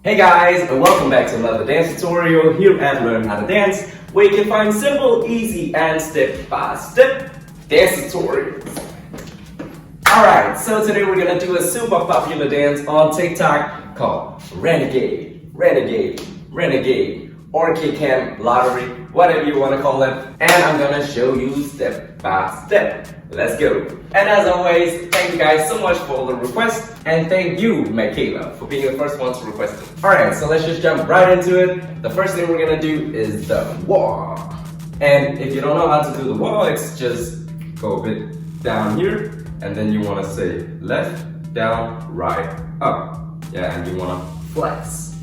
Hey guys, and welcome back to another dance tutorial here at Learn How to Dance, where you can find simple, easy, and step-by-step dance tutorials. Alright, so today we're gonna do a super popular dance on TikTok called Renegade, or Kick Lottery, whatever you want to call it. And I'm gonna show you step by step. Let's go. And as always, thank you guys so much for all the requests. And thank you, Michaela, for being the first one to request it. Alright, so let's just jump right into it. The first thing we're gonna do is the wall. And if you don't know how to do the wall, it's just go a bit down here. And then you want to say left, down, right, up. Yeah, and you want to flex.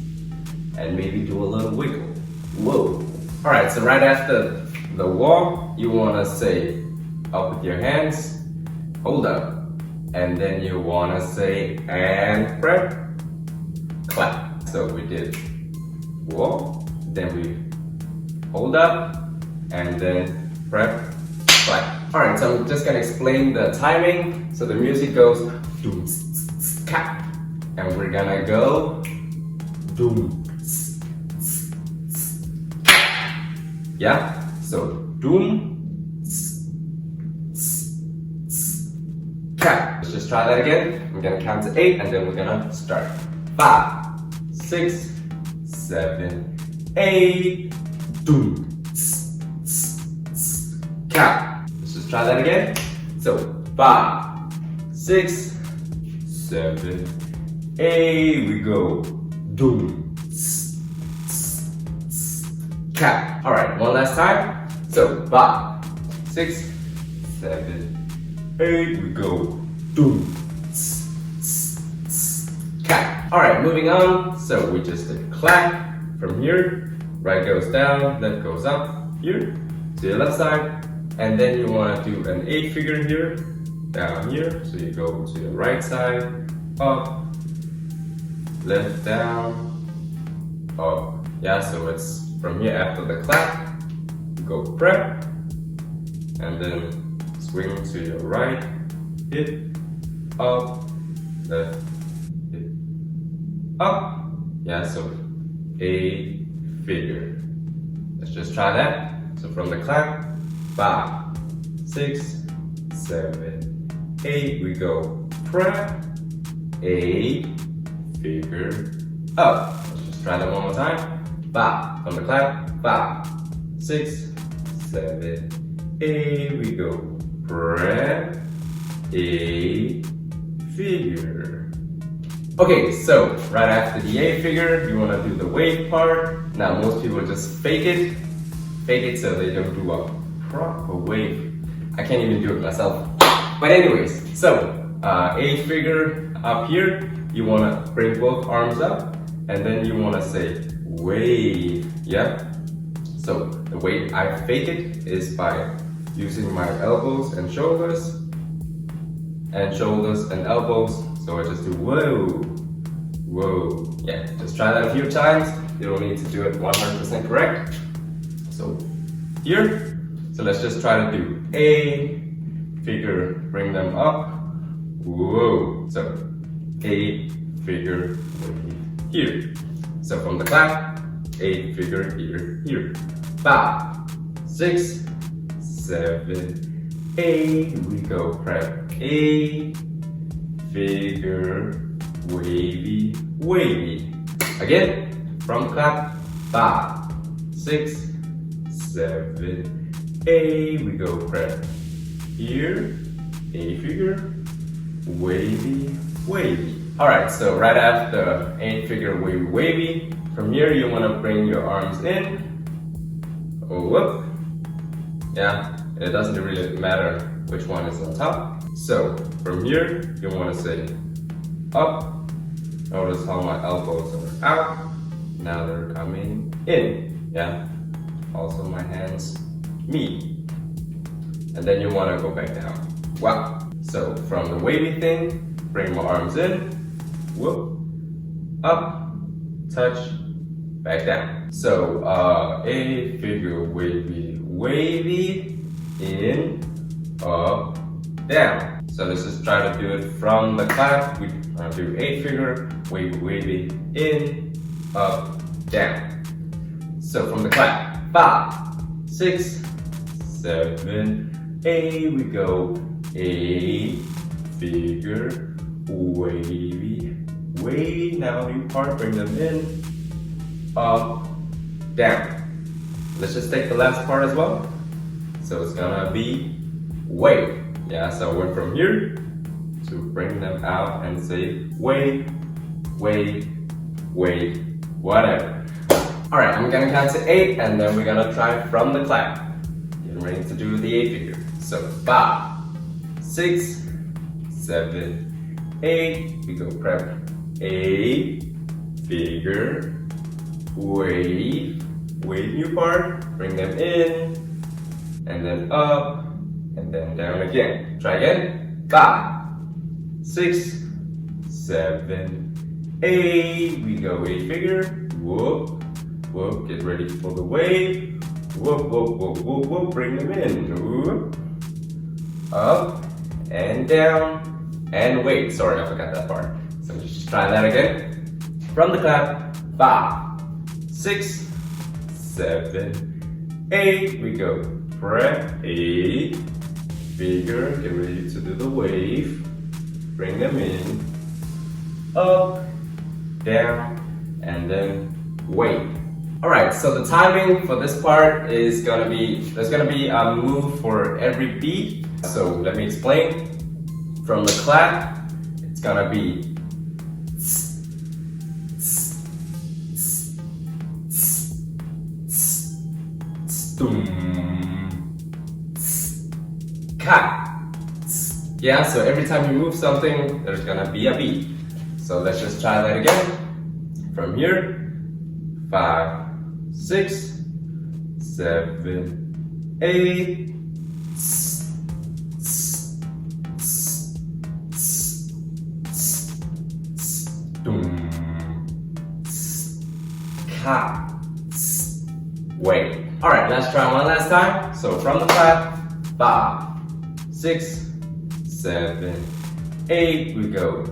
And maybe do a little wiggle. Whoa. Alright, so right after the wall, you want to say up with your hands, hold up. And then you want to say and prep, clap. So we did wall, then we hold up, and then prep, clap. Alright, so I'm just going to explain the timing. So the music goes doom, cap. And we're going to go doom. Yeah, so doom, cap. Let's just try that again. We're gonna count to 8 and then we're gonna start. 5, 6, 7, 8, doom, cap. Let's just try that again. So 5, 6, 7, 8, we go. Doom, cap. Alright, one last time. So 5, 6, 7, 8, we go. Doom, cap. Alright, moving on. So we just did clap from here. Right goes down, left goes up here to the left side. And then you want to do an 8 figure here, down here. So you go to the right side, up, left, down, up. Yeah, so it's from here after the clap, go prep, and then swing to your right, hip, up, left, hip, up. Yeah, so a figure. Let's just try that. So from the clap, 5, 6, 7, 8, we go prep, a figure, up. Let's just try that one more time. 5, from the clap, 5, 6, 7, 8, we go. Prep, a figure. Okay, so right after the A figure, you want to do the wave part. Now most people just fake it so they don't do a proper wave. I can't even do it myself. But anyways, so A figure up here, you want to bring both arms up, and then you want to say wave, yeah? So the way I fake it is by using my elbows and shoulders and elbows. So I just do whoa, whoa. Yeah, just try that a few times. You don't need to do it 100% correct. So here, so let's just try to do A figure, bring them up, whoa. So A figure, wave here. So from the clap, 8 figure here. 5, 6, 7, 8, we go prep. A figure, wavy. Again, from the clap, 5, 6, 7, 8, we go prep. Here, A figure, wavy. Alright, so right after 8 figure wavy, from here you want to bring your arms in. Whoop. Yeah, it doesn't really matter which one is on top. So from here you want to say up. Notice how my elbows are out. Now they're coming in. Yeah. Also my hands meet. And then you want to go back down. Wow. So from the wavy thing, bring my arms in. Whoop, up, touch, back down. So A figure wavy, in, up, down. So let's just try to do it from the clap. We do 8 figure, wavy, in, up, down. So from the clap, 5, 6, 7, 8, we go A, figure, wavy, wavy. Now new part, bring them in, up, down. Let's just take the last part as well. So it's gonna be wave. Yeah, so I went from here to bring them out and say wave, wave, wave, whatever. All right, I'm gonna count to 8 and then we're gonna try from the clap. Getting ready to do the 8 figure. So 5, 6, 7, 8. We go prep A, figure, wave, wave new part, bring them in, and then up, and then down again. Try again. 5, 6, 7, 8. We go A figure, whoop, whoop, get ready for the wave, whoop, whoop, whoop, whoop, whoop, bring them in, whoop, up, and down, and wait. Sorry, I forgot that part. So let's just try that again. From the clap, 5, 6, 7, 8. We go prep A, figure, get ready to do the wave, bring them in, up, down, and then wait. All right, so the timing for this part is gonna be, there's gonna be a move for every beat. So let me explain. From the clap, it's gonna be yeah, so every time you move something, there's gonna be a beat. So let's just try that again. From here, 5, 6, 7, 8. Wait. All right, let's try one last time. So from the clap, 5, 6, 7, 8. We go.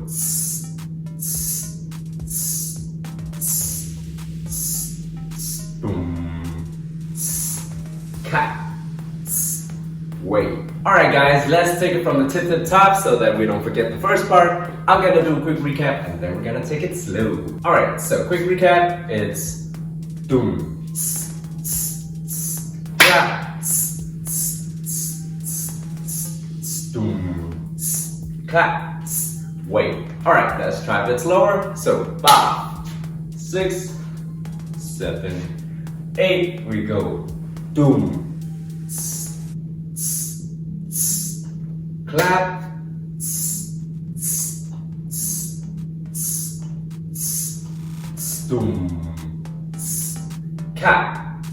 Wait. Alright guys, let's take it from the tip to the top so that we don't forget the first part. I'm gonna do a quick recap and then we're gonna take it slow. Alright, so quick recap, it's doom, clap, doom, clap, wait. Alright, let's try a bit slower. So 5, 6, 7, 8, we go doom, clap, doom, clap,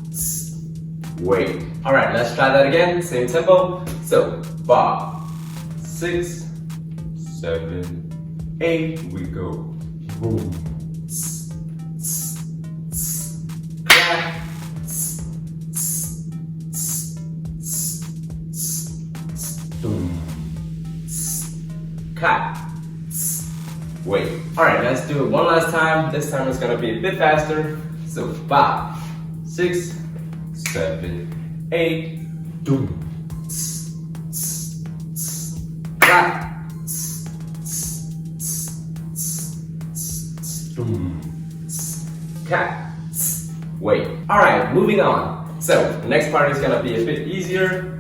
wait. All right, let's try that again, same tempo. So 5, 6, 7, 8, we go boom, clap, doom, clap, wait. All right, let's do it one last time. This time it's gonna be a bit faster. So 5, 6, 7, 8, doom, clap, doom, clap, wait. All right, moving on. So the next part is gonna be a bit easier.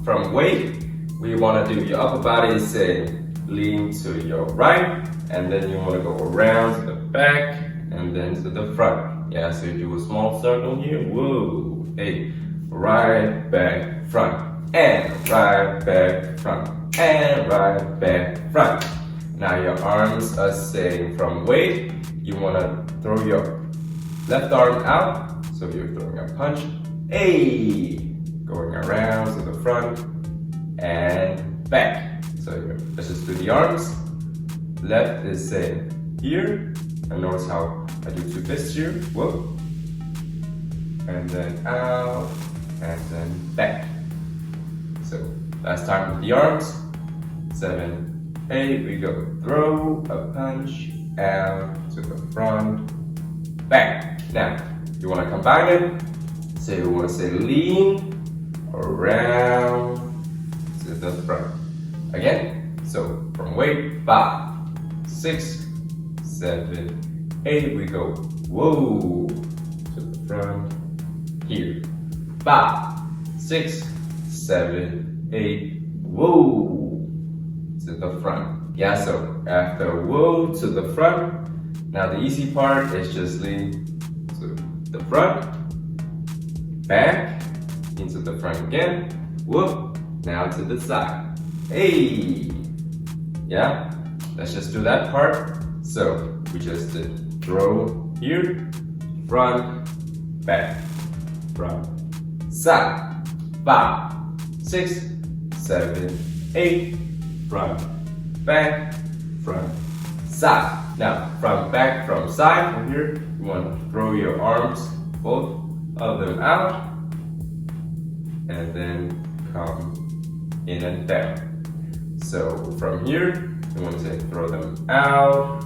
From wait, we want to do your upper body, say lean to your right, and then you want to go around to the back and then to the front. Yeah, so you do a small circle here. Whoa, hey, right, back, front, and right, back, front, and right, back, front. Now your arms are saying from wait, you want to throw your left arm out, so you're throwing a punch. Hey, going around to the front and back. So let's just do the arms. Left is saying here, and notice how I do 2 fists here. Whoop, and then out, and then back. So last time with the arms. 7, 8, we go throw a punch out to the front back. Now, you want to combine it. So you want to say lean around to the front. Again, so from weight, 5, 6, 7, 8, we go, whoa, to the front, here. 5, 6, 7, 8, whoa, to the front. Yeah, so after whoa to the front, now the easy part is just lean to the front, back, into the front again, whoop, now to the side. Hey! Yeah, let's just do that part. So we just did throw here, front, back, front, side. 5, 6, 7, 8, front, back, front, side. Now, from back, from side, from here, you want to throw your arms, both of them out, and then come in and down. So from here, you want to throw them out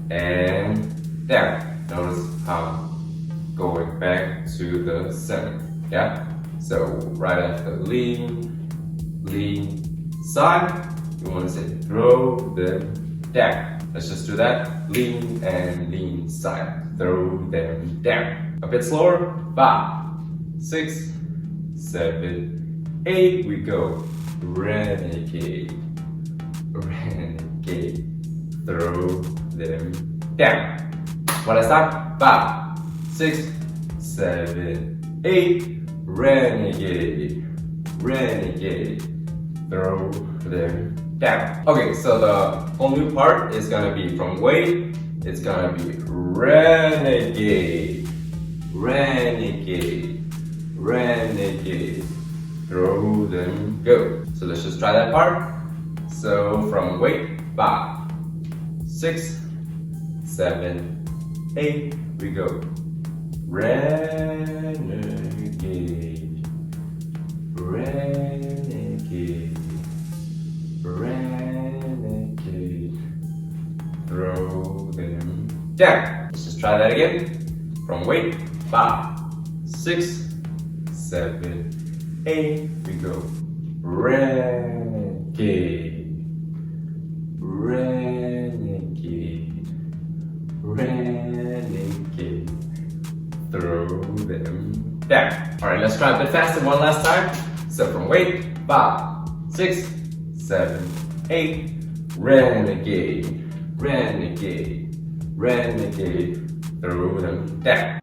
and down. Notice how I'm going back to the center. Yeah? So right after lean, side, you want to say throw them down. Let's just do that. Lean and lean side. Throw them down. A bit slower. 5, 6, 7, 8. We go. Renegade. Renegade. Throw them down. One last time. 5, 6, 7, 8. Renegade. Renegade. Throw them down. Okay, so the whole new part is gonna be from weight. It's gonna be renegade, renegade, renegade. Throw them, go. So let's just try that part. So from weight, 5, 6, 7, 8. We go. Renegade, renegade. Renegade, throw them down. Let's just try that again. From weight, 5, 6, 7, 8. We go. Renegade, renegade, renegade, throw them down. All right, let's try a bit faster one last time. So from weight, 5, 6, 7, 8, renegade, renegade, renegade, throw them down.